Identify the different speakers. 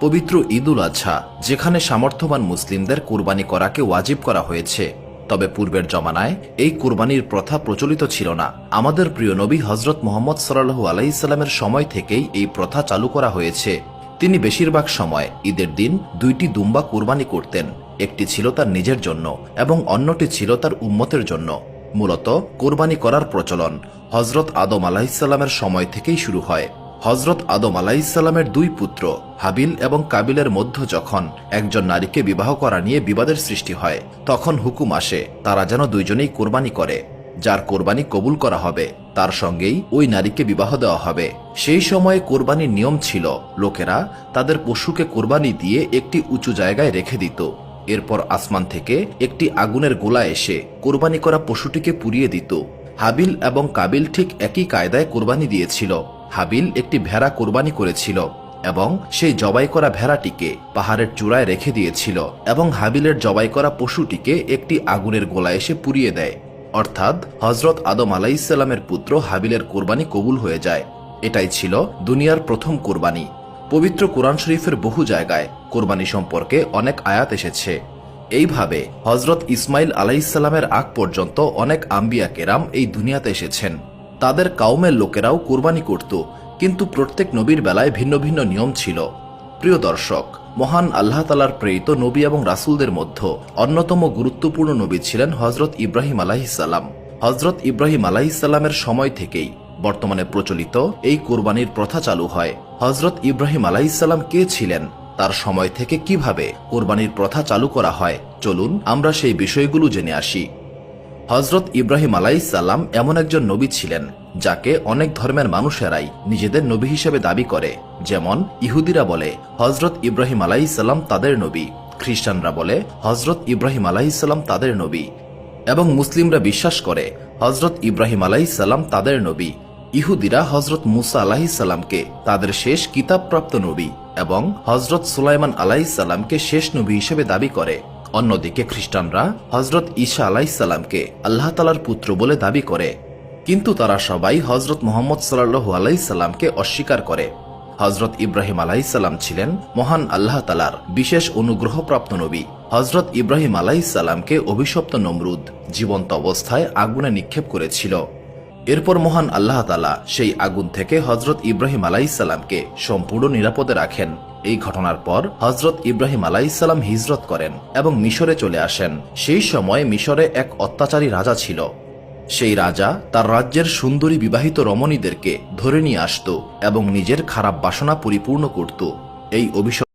Speaker 1: পবিত্র ঈদুল আজহা, যেখানে সামর্থ্যবান মুসলিমদের কুরবানি করাকে ওয়াজিব করা হয়েছে, তবে পূর্বের জমানায় এই কুরবানির প্রথা প্রচলিত ছিল না। আমাদের প্রিয় নবী হজরত মুহাম্মদ সাল্লাল্লাহু আলাইহি সাল্লামের সময় থেকেই এই প্রথা চালু করা হয়েছে। তিনি বেশিরভাগ সময় ঈদের দিন দুইটি দুম্বা কুরবানি করতেন। একটি ছিল তার নিজের জন্য এবং অন্যটি ছিল তার উম্মতের জন্য। মূলত কুরবানি করার প্রচলন হজরত আদম আলাইহিসসালামের সময় থেকেই শুরু হয়। হজরত আদম আলাইহিসসালামের দুই পুত্র হাবিল এবং কাবিলের মধ্যে যখন একজন নারীকে বিবাহ করা নিয়ে বিবাদের সৃষ্টি হয়, তখন হুকুম আসে তারা যেন দুইজনেই কোরবানি করে। যার কোরবানি কবুল করা হবে তার সঙ্গেই ওই নারীকে বিবাহ দেওয়া হবে। সেই সময়ে কোরবানির নিয়ম ছিল লোকেরা তাদের পশুকে কোরবানি দিয়ে একটি উঁচু জায়গায় রেখে দিত। এরপর আসমান থেকে একটি আগুনের গোলা এসে কোরবানি করা পশুটিকে পুড়িয়ে দিত। হাবিল এবং কাবিল ঠিক একই কায়দায় কোরবানি দিয়েছিল। হাবিল একটি ভেড়া কোরবানি করেছিল এবং সেই জবাই করা ভেড়াটিকে পাহাড়ের চূড়ায় রেখে দিয়েছিল এবং হাবিলের জবাই করা পশুটিকে একটি আগুনের গোলা এসে পুড়িয়ে দেয়। অর্থাৎ হজরত আদম আলাইহিসসালামের পুত্র হাবিলের কোরবানি কবুল হয়ে যায়। এটাই ছিল দুনিয়ার প্রথম কোরবানি। পবিত্র কোরআন শরীফের বহু জায়গায় কোরবানি সম্পর্কে অনেক আয়াত এসেছে। এইভাবে হজরত ইসমাইল আলাইহিসসালামের আগ পর্যন্ত অনেক আম্বিয়া কেরাম এই দুনিয়াতে এসেছেন। তাদের কাউমের লোকেরাও কোরবানি করত, কিন্তু প্রত্যেক নবীর বেলায় ভিন্ন ভিন্ন নিয়ম ছিল। প্রিয় দর্শক, মহান আল্লাহ তাআলার প্রেরিত নবী এবং রাসূলদের মধ্যে অন্যতম গুরুত্বপূর্ণ নবী ছিলেন হজরত ইব্রাহিম আলাইহিসসালাম। হজরত ইব্রাহিম আলাইহিসসালামের সময় থেকেই বর্তমানে প্রচলিত এই কোরবানির প্রথা চালু হয়। হজরত ইব্রাহিম আলাইহিসসালাম কে ছিলেন, তার সময় থেকে কিভাবে কোরবানির প্রথা চালু করা হয়, চলুন আমরা সেই বিষয়গুলো জেনে আসি। হজরত ইব্রাহিম আলাইহিসসালাম এমন একজন নবী ছিলেন যাকে অনেক ধর্মের মানুষেরাই নিজেদের নবী হিসেবে দাবি করে। যেমন ইহুদিরা বলে হজরত ইব্রাহিম আলাইহিসসালাম তাদের নবী, খ্রিস্টানরা বলে হজরত ইব্রাহিম আলাইহিসসালাম তাদের নবী, এবং মুসলিমরা বিশ্বাস করে হজরত ইব্রাহিম আলাইহিসসালাম তাদের নবী। ইহুদিরা হজরত মুসা আলাইহিসসালামকে তাদের শেষ কিতাবপ্রাপ্ত নবী এবং হজরত সুলাইমান আলাইহিসসালামকে শেষ নবী হিসেবে দাবি করে। অন্যদিকে খ্রিস্টানরা হজরত ঈসা আলাইহিসসালামকে আল্লাহ তাআলার পুত্র বলে দাবি করে, কিন্তু তারা সবাই হজরত মুহাম্মদ সাল্লাল্লাহু আলাইহি সাল্লামকে অস্বীকার করে। হজরত ইব্রাহিম আলাইহিসসালাম ছিলেন মহান আল্লাহ তাআলার বিশেষ অনুগ্রহপ্রাপ্ত নবী। হজরত ইব্রাহিম আলাইহিসসালামকে অভিশপ্ত নমরুদ জীবন্ত অবস্থায় আগুনে নিক্ষেপ করেছিল। এরপর মহান আল্লাহ তাআলা সেই আগুন থেকে হজরত ইব্রাহিম আলাইহিসসালামকে সম্পূর্ণ নিরাপদে রাখেন। এই ঘটনার পর হজরত ইব্রাহিম আলাইহিসসালাম হিজরত করেন এবং মিশরে চলে আসেন। সেই সময় মিশরে এক অত্যাচারী রাজা ছিল। সেই রাজা তার রাজ্যের সুন্দরী বিবাহিত রমণীদেরকে ধরে নিয়ে আসত এবং নিজের খারাপ বাসনা পরিপূর্ণ করত। এই অভিশপ্ত